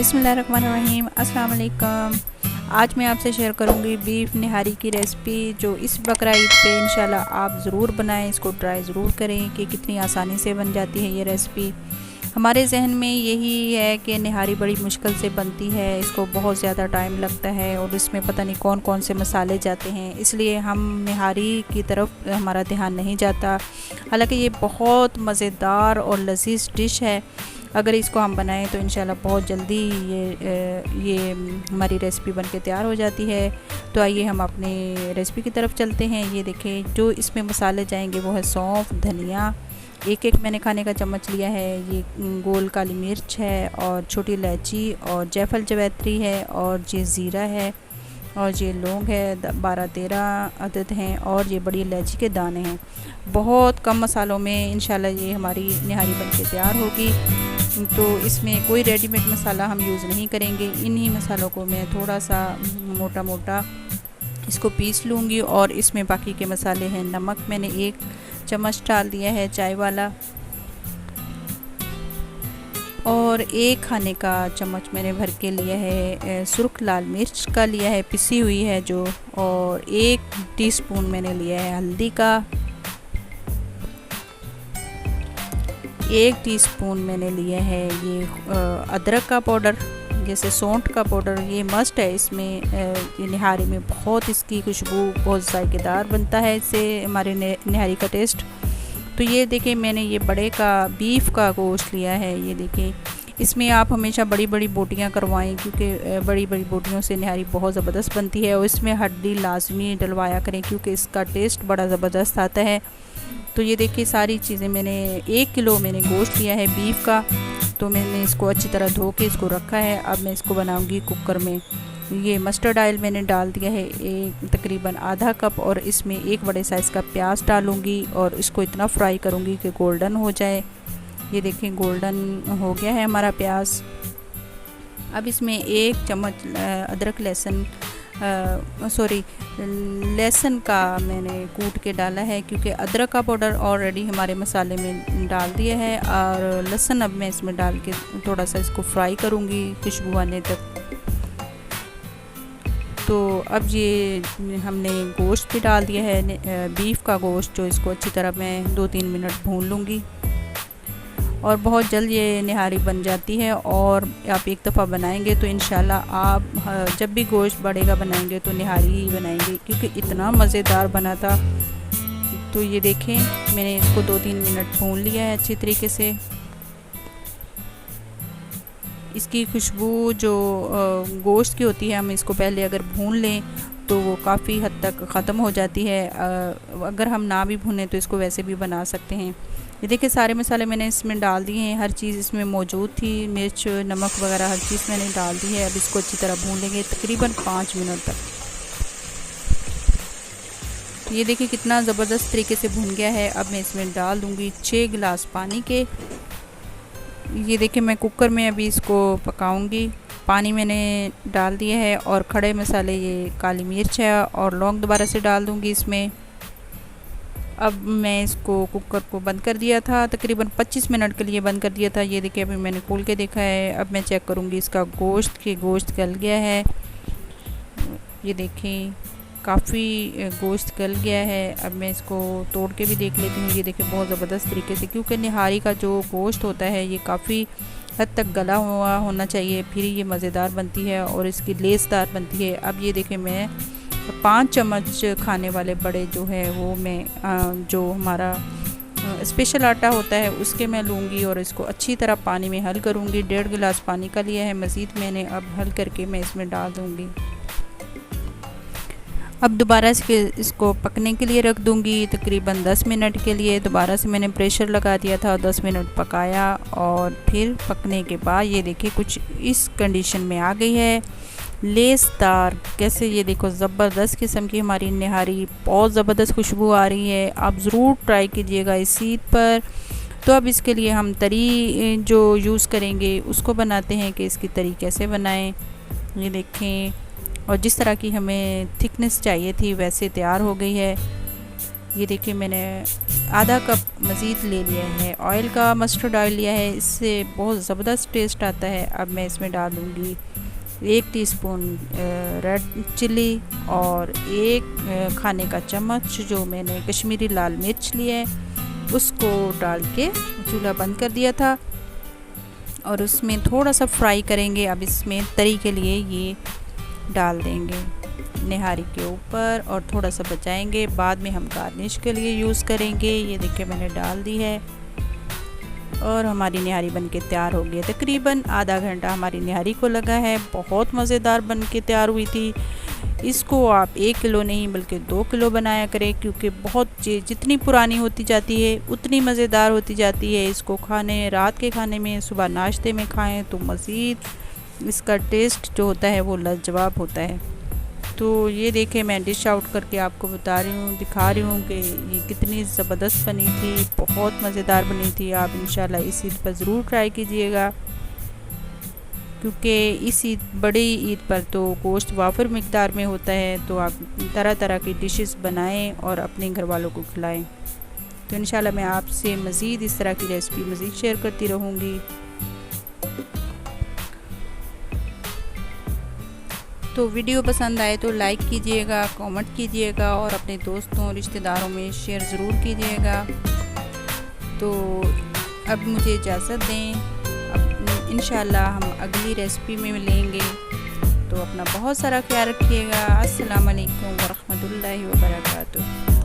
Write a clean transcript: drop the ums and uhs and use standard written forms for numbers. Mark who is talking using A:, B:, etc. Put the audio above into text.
A: बिस्मिल्लाहिर्रहमानिर्रहीम, अस्सलाम वालेकुम। आज मैं आपसे शेयर करूंगी बीफ निहारी की रेसिपी, जो इस बकरा ईद पे इंशाल्लाह आप ज़रूर बनाएं। इसको ट्राई ज़रूर करें कि कितनी आसानी से बन जाती है ये रेसिपी। हमारे जहन में यही है कि निहारी बड़ी मुश्किल से बनती है, इसको बहुत ज़्यादा टाइम लगता है और इसमें पता नहीं कौन कौन से मसाले जाते हैं, इसलिए हम निहारी की तरफ हमारा ध्यान नहीं जाता। हालांकि ये बहुत मज़ेदार और लजीज डिश है। अगर इसको हम बनाएं तो इंशाल्लाह बहुत जल्दी ये हमारी रेसिपी बनके तैयार हो जाती है। तो आइए हम अपनी रेसिपी की तरफ चलते हैं। ये देखें, जो इसमें मसाले जाएंगे वो है सौंफ, धनिया, एक मैंने खाने का चम्मच लिया है, ये गोल काली मिर्च है और छोटी इलायची और जायफल जवैत्री है और ये ज़ीरा है और ये लौंग है, 12-13 अदद हैं और ये बड़ी इलायची के दाने हैं। बहुत कम मसालों में इंशाल्लाह ये हमारी निहारी बनके तैयार होगी। तो इसमें कोई रेडीमेड मसाला हम यूज़ नहीं करेंगे। इन्हीं मसालों को मैं थोड़ा सा मोटा मोटा इसको पीस लूँगी और इसमें बाकी के मसाले हैं। नमक मैंने 1 चम्मच डाल दिया है चाय वाला, और 1 खाने का चम्मच मैंने भर के लिया है सुर्ख लाल मिर्च का लिया है, पिसी हुई है जो, और 1 टीस्पून मैंने लिया है हल्दी का, 1 टीस्पून मैंने लिया है ये अदरक का पाउडर, जैसे सौंठ का पाउडर। ये मस्ट है इसमें, ये निहारी में बहुत इसकी खुशबू बहुत जायकेदार बनता है, इससे हमारे निहारी का टेस्ट। तो ये देखें, मैंने ये बड़े का बीफ का गोश्त लिया है। ये देखें, इसमें आप हमेशा बड़ी बड़ी बोटियां करवाएं, क्योंकि बड़ी बड़ी बोटियों से निहारी बहुत ज़बरदस्त बनती है। और इसमें हड्डी लाजमी डलवाया करें, क्योंकि इसका टेस्ट बड़ा ज़बरदस्त आता है। तो ये देखिए, सारी चीज़ें मैंने 1 किलो मैंने गोश्त लिया है बीफ का। तो मैंने इसको अच्छी तरह धो के इसको रखा है। अब मैं इसको बनाऊंगी कुकर में। ये मस्टर्ड ऑयल मैंने डाल दिया है तकरीबन आधा कप, और इसमें 1 बड़े साइज़ का प्याज डालूंगी और इसको इतना फ्राई करूंगी कि गोल्डन हो जाए। ये देखें, गोल्डन हो गया है हमारा प्याज। अब इसमें 1 चम्मच अदरक लहसुन का मैंने कूट के डाला है, क्योंकि अदरक का पाउडर ऑलरेडी हमारे मसाले में डाल दिया है। और लहसुन अब मैं इसमें डाल के थोड़ा सा इसको फ्राई करूँगी खुशबू आने तक। तो अब ये हमने गोश्त भी डाल दिया है, बीफ का गोश्त, जो इसको अच्छी तरह मैं 2-3 मिनट भून लूँगी। और बहुत जल्द ये निहारी बन जाती है, और आप एक दफ़ा बनाएंगे तो इंशाल्लाह आप जब भी गोश्त बढ़ेगा बनाएंगे तो निहारी ही बनाएंगे, क्योंकि इतना मज़ेदार बना था। तो ये देखें, मैंने इसको 2-3 मिनट भून लिया है अच्छी तरीके से। इसकी खुशबू जो गोश्त की होती है, हम इसको पहले अगर भून लें तो वो काफ़ी हद तक ख़त्म हो जाती है। अगर हम ना भी भूनें तो इसको वैसे भी बना सकते हैं। ये देखिए, सारे मसाले मैंने इसमें डाल दिए हैं, हर चीज़ इसमें मौजूद थी, मिर्च, नमक वगैरह हर चीज़ मैंने डाल दी है। अब इसको अच्छी तरह भून लेंगे तकरीबन 5 मिनट तक। ये देखिए कितना ज़बरदस्त तरीके से भून गया है। अब मैं इसमें डाल दूँगी 6 गिलास पानी के। ये देखिए, मैं कुकर में अभी इसको पकाऊंगी। पानी मैंने डाल दिया है, और खड़े मसाले ये काली मिर्च है और लौंग दोबारा से डाल दूंगी इसमें। अब मैं इसको कुकर को बंद कर दिया था, तकरीबन 25 मिनट के लिए बंद कर दिया था। ये देखिए, अभी मैंने खोल के देखा है। अब मैं चेक करूंगी इसका गोश्त गल गया है। ये देखें, काफ़ी गोश्त गल गया है। अब मैं इसको तोड़ के भी देख लेती हूँ। ये देखें, बहुत ज़बरदस्त तरीके से, क्योंकि निहारी का जो गोश्त होता है ये काफ़ी हद तक गला हुआ होना चाहिए, फिर ये मज़ेदार बनती है और इसकी लेसदार बनती है। अब ये देखें, मैं 5 चम्मच खाने वाले बड़े जो है वो मैं जो हमारा स्पेशल आटा होता है उसके मैं लूँगी, और इसको अच्छी तरह पानी में हल करूँगी। 1.5 गिलास पानी का लिया है, मज़ीद मैंने अब हल करके मैं इसमें डाल दूँगी। अब दोबारा से इसको पकने के लिए रख दूँगी तकरीबन 10 मिनट के लिए। दोबारा से मैंने प्रेशर लगा दिया था, 10 मिनट पकाया, और फिर पकने के बाद ये देखिए कुछ इस कंडीशन में आ गई है, लेसदार। कैसे, ये देखो, ज़बरदस्त किस्म की हमारी निहारी, बहुत ज़बरदस्त खुशबू आ रही है। आप ज़रूर ट्राई कीजिएगा इस ईद पर। तो अब इसके लिए हम तरी जो यूज़ करेंगे उसको बनाते हैं कि इसकी तरी कैसे बनाएं। ये देखें, और जिस तरह की हमें थिकनेस चाहिए थी वैसे तैयार हो गई है। ये देखिए मैंने आधा कप मज़ीद ले लिया है ऑयल का, मस्टर्ड ऑयल लिया है, इससे बहुत ज़बरदस्त टेस्ट आता है। अब मैं इसमें डालूँगी 1 टीस्पून रेड चिली और 1 खाने का चम्मच जो मैंने कश्मीरी लाल मिर्च लिया है उसको डाल के चूल्हा बंद कर दिया था और उसमें थोड़ा सा फ्राई करेंगे। अब इसमें तरी के लिए ये डाल देंगे निहारी के ऊपर और थोड़ा सा बचाएंगे, बाद में हम गार्निश के लिए यूज़ करेंगे। ये देखिए मैंने डाल दी है और हमारी निहारी बनके तैयार हो गई है। तकरीबन आधा घंटा हमारी निहारी को लगा है, बहुत मज़ेदार बनके तैयार हुई थी। इसको आप 1 किलो नहीं बल्कि 2 किलो बनाया करें, क्योंकि बहुत जितनी पुरानी होती जाती है उतनी मज़ेदार होती जाती है। इसको खाने रात के खाने में, सुबह नाश्ते में खाएं तो मज़ीद इसका टेस्ट जो होता है वो लाजवाब होता है। तो ये देखें मैं डिश आउट करके आपको बता रही हूँ, दिखा रही हूँ कि ये कितनी ज़बरदस्त बनी थी, बहुत मज़ेदार बनी थी। आप इंशाल्लाह इस ईद पर ज़रूर ट्राई कीजिएगा, क्योंकि इस ईद बड़ी ईद पर तो गोश्त वाफर मिकदार में होता है। तो आप तरह तरह की डिशेस बनाएं और अपने घर वालों को खिलाएं। तो इंशाल्लाह मैं आपसे मज़ीद इस तरह की रेसिपी मज़ीद शेयर करती रहूँगी। तो वीडियो पसंद आए तो लाइक कीजिएगा, कमेंट कीजिएगा और अपने दोस्तों रिश्तेदारों में शेयर ज़रूर कीजिएगा। तो अब मुझे इजाज़त दें, अब इंशाल्लाह हम अगली रेसिपी में मिलेंगे। तो अपना बहुत सारा ख्याल रखिएगा। अस्सलाम वालेकुम व रहमतुल्लाहि व बरकातुहू।